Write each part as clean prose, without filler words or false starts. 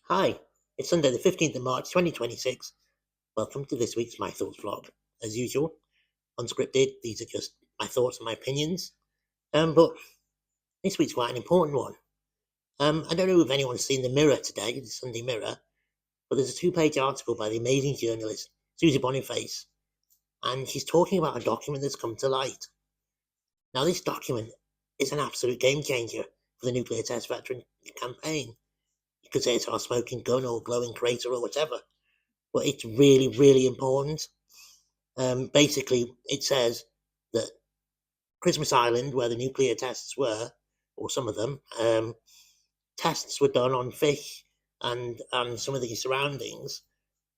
Hi, it's Sunday the 15th of March 2026. Welcome to this week's My Thoughts vlog. As usual, unscripted, these are just my thoughts and my opinions. But this week's quite an important one. I don't know if anyone's seen the Mirror today, the Sunday Mirror, but there's a 2-page article by the amazing journalist Susie Boniface, and she's talking about a document that's come to light. Now, this document is an absolute game changer for the nuclear test veteran campaign. You could say it's our smoking gun or glowing crater or whatever, but it's really, really important. Basically, it says that Christmas Island, where the nuclear tests were, or some of them, tests were done on fish and some of the surroundings,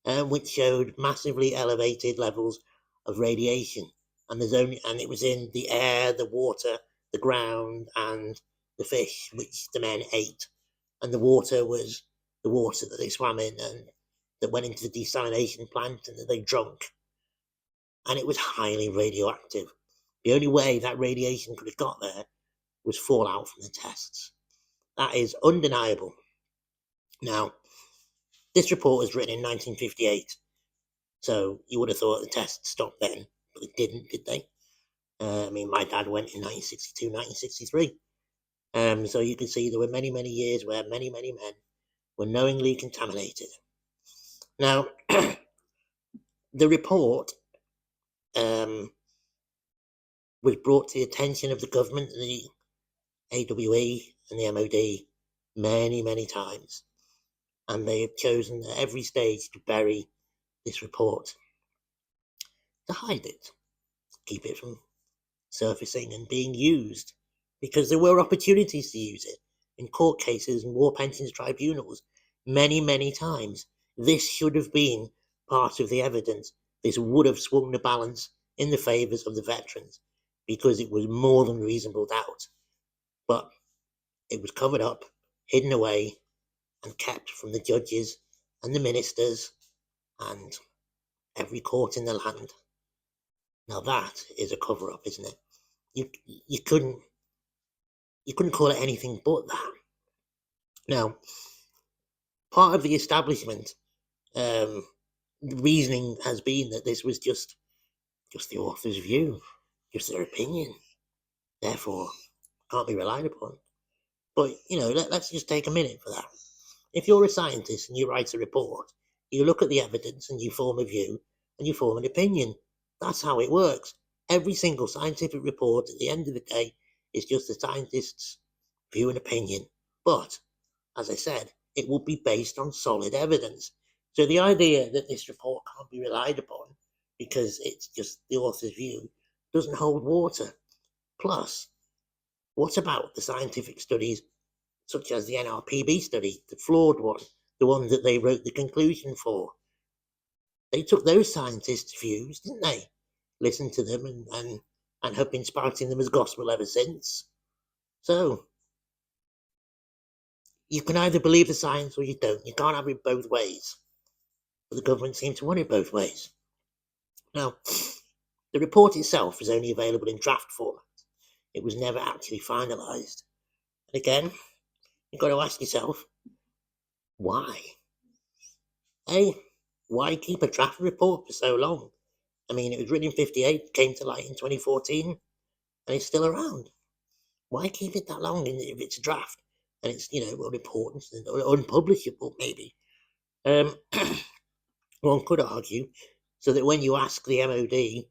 which showed massively elevated levels of radiation. And it was in the air, the water, the ground, and the fish which the men ate. And the water was the water that they swam in and that went into the desalination plant and that they drank. And it was highly radioactive. The only way that radiation could have got there was fallout from the tests. That is undeniable. Now, this report was written in 1958, so you would have thought the tests stopped then, but it didn't, did they? My dad went in 1962, 1963. So you can see there were many, many years where many, many men were knowingly contaminated. Now, the report was brought to the attention of the government, the AWE and the MOD many, many times, and they have chosen at every stage to bury this report, to hide it, keep it from surfacing and being used, because there were opportunities to use it in court cases and war pensions tribunals many, many times. This should have been part of the evidence. This would have swung the balance in the favours of the veterans, because it was more than reasonable doubt. But it was covered up, hidden away, and kept from the judges and the ministers and every court in the land. Now that is a cover-up, isn't it? You couldn't call it anything but that. Now, part of the establishment reasoning has been that this was just the author's view, just their opinion, therefore can't be relied upon. But let's just take a minute for that. If you're a scientist and you write a report, you look at the evidence and you form a view and you form an opinion. That's how it works. Every single scientific report at the end of the day is just the scientist's view and opinion. But, as I said, it will be based on solid evidence. So the idea that this report can't be relied upon because it's just the author's view doesn't hold water. Plus, what about the scientific studies such as the NRPB study, the flawed one, the one that they wrote the conclusion for? They took those scientists' views, didn't they? Listened to them and have been spouting them as gospel ever since. So, you can either believe the science or you don't. You can't have it both ways. But the government seems to want it both ways. Now, the report itself is only available in draft format. It was never actually finalised. And again, you've got to ask yourself, why? Why keep a draft report for so long? It was written in 58, came to light in 2014, and it's still around. Why keep it that long if it's a draft and it's, unimportant or unpublishable, maybe? One could argue so that when you ask the MOD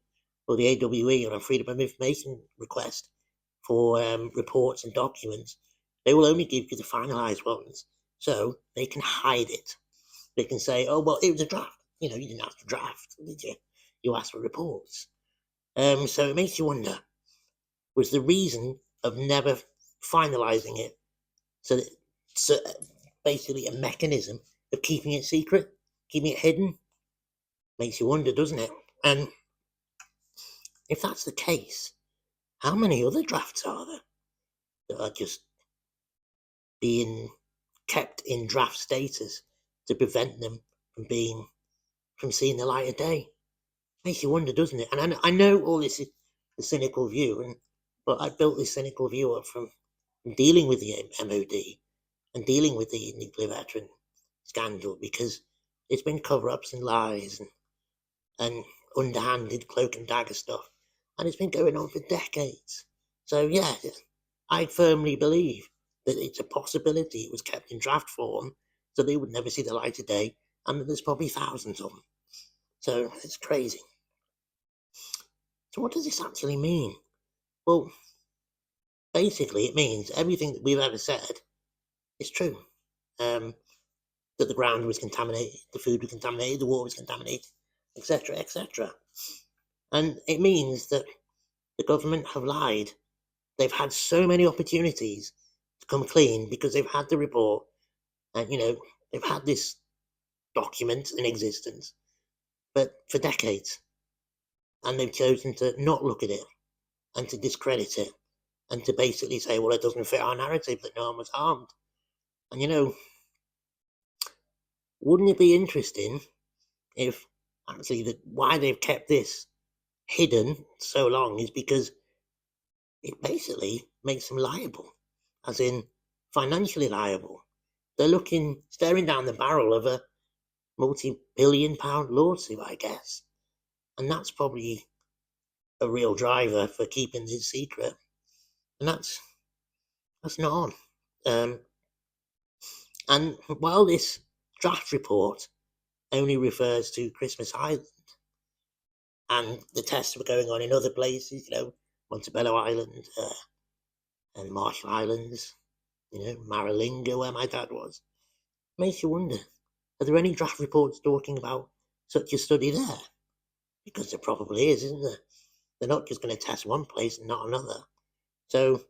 or the AWE on a Freedom of Information request for reports and documents, they will only give you the finalised ones, so they can hide it. They can say, oh, well, it was a draft. You didn't ask for draft, did you? You asked for reports. So it makes you wonder, was the reason of never finalising it so basically a mechanism of keeping it secret, keeping it hidden? Makes you wonder, doesn't it? And if that's the case, how many other drafts are there that are just being kept in draft status to prevent them from seeing the light of day? Makes you wonder, doesn't it? And I know all this is the cynical view, but I built this cynical view up from dealing with the MOD and dealing with the nuclear veteran scandal, because it's been cover-ups and lies and underhanded cloak and dagger stuff, and it's been going on for decades. So yeah, I firmly believe that it's a possibility it was kept in draft form, so they would never see the light of day, and there's probably thousands of them. So it's crazy. So what does this actually mean? Well, basically it means everything that we've ever said is true. That the ground was contaminated, the food was contaminated, the water was contaminated, etc., etc. And it means that the government have lied. They've had so many opportunities to come clean because they've had the report, and they've had this document in existence, but for decades, and they've chosen to not look at it and to discredit it and to basically say, well, it doesn't fit our narrative that no one was harmed. And wouldn't it be interesting if actually why they've kept this hidden so long is because it basically makes them liable, as in financially liable. They're staring down the barrel of a multi-billion-pound lawsuit, I guess, and that's probably a real driver for keeping this secret, and that's not on. And while this draft report only refers to Christmas Island, and the tests were going on in other places, Montebello Island and Marshall Islands, Maralinga, where my dad was, makes you wonder, are there any draft reports talking about such a study there? Because there probably is, isn't there? They're not just going to test one place and not another. So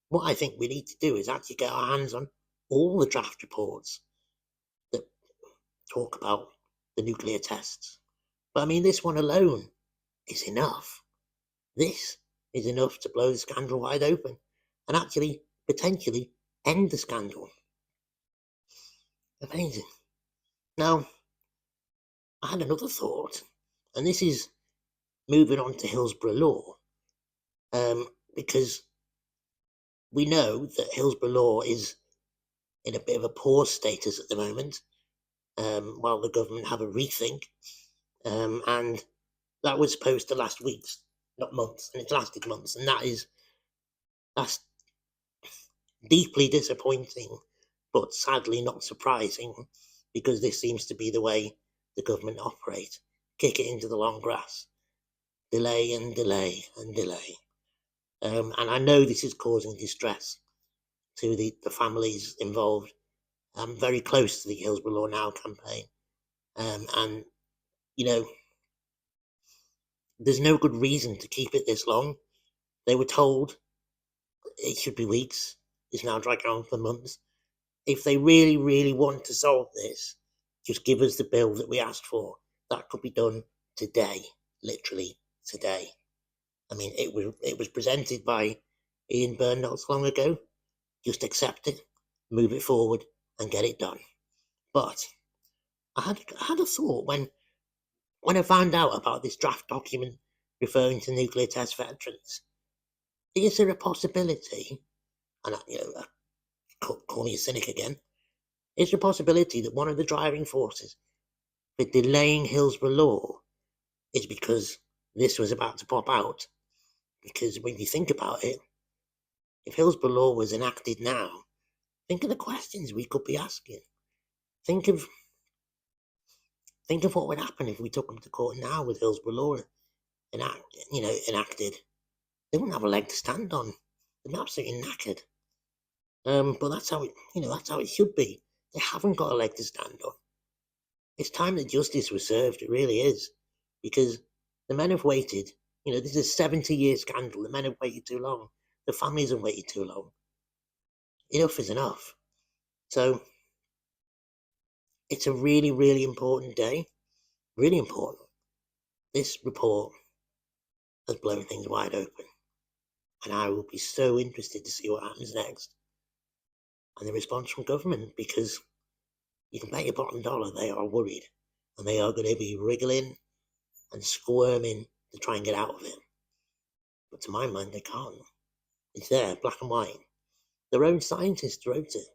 what I think we need to do is actually get our hands on all the draft reports that talk about the nuclear tests. But I mean, this one alone is enough. This is enough to blow the scandal wide open and actually potentially end the scandal. Amazing. Now, I had another thought, and this is moving on to Hillsborough Law, because we know that Hillsborough Law is in a bit of a poor status at the moment, while the government have a rethink, and that was supposed to last weeks, not months, and it's lasted months, and that's deeply disappointing, but sadly not surprising, because this seems to be the way the government operate. Kick it into the long grass. Delay and delay and delay. And I know this is causing distress to the families involved. I'm very close to the Hillsborough Law Now campaign. And, there's no good reason to keep it this long. They were told it should be weeks. It's now dragging on for months. If they really, really want to solve this, just give us the bill that we asked for. That could be done today, literally today. I mean, it was presented by Ian Byrne not so long ago. Just accept it, move it forward, and get it done. But I had a thought when I found out about this draft document referring to nuclear test veterans. Is there a possibility, and call me a cynic again, is there a possibility that one of the driving forces for delaying Hillsborough Law is because this was about to pop out? Because when you think about it, if Hillsborough Law was enacted now, think of the questions we could be asking. Think of what would happen if we took them to court now with Hillsborough Law enacted. They wouldn't have a leg to stand on. They'd be absolutely knackered. But that's how it should be. They haven't got a leg to stand on. It's time that justice was served. It really is, because the men have waited. This is a 70-year scandal. The men have waited too long. The families have waited too long. Enough is enough. So it's a really, really important day. Really important. This report has blown things wide open, and I will be so interested to see what happens next and the response from government, because you can bet your bottom dollar they are worried, and they are going to be wriggling and squirming to try and get out of it. But to my mind, they can't. It's there, black and white. Their own scientists wrote it,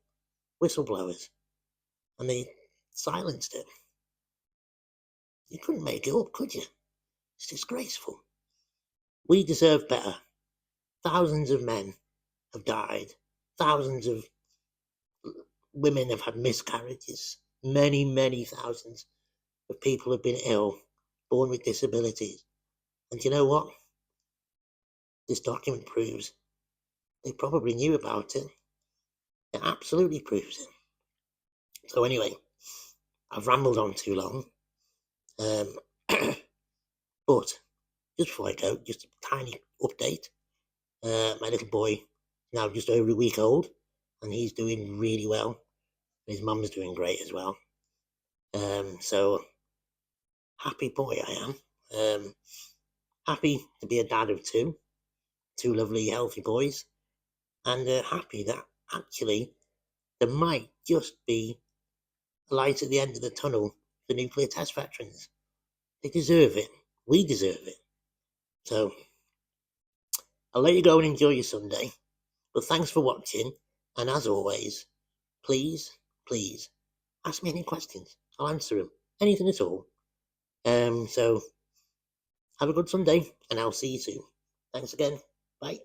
whistleblowers, and they silenced it. You couldn't make it up, could you? It's disgraceful. We deserve better. Thousands of men have died. Thousands of women have had miscarriages. Many, many thousands of people have been ill, born with disabilities. And you know what? This document proves they probably knew about it. It absolutely proves it. So anyway, I've rambled on too long. But just before I go, just a tiny update. My little boy is now just over a week old, and he's doing really well. His mum's doing great as well. So happy boy I am. Happy to be a dad of two lovely, healthy boys, and happy that actually there might just be a light at the end of the tunnel for nuclear test veterans. They deserve it. We deserve it. So I'll let you go and enjoy your Sunday. But thanks for watching, and as always, please ask me any questions. I'll answer them. Anything at all. So have a good Sunday, and I'll see you soon. Thanks again. Bye.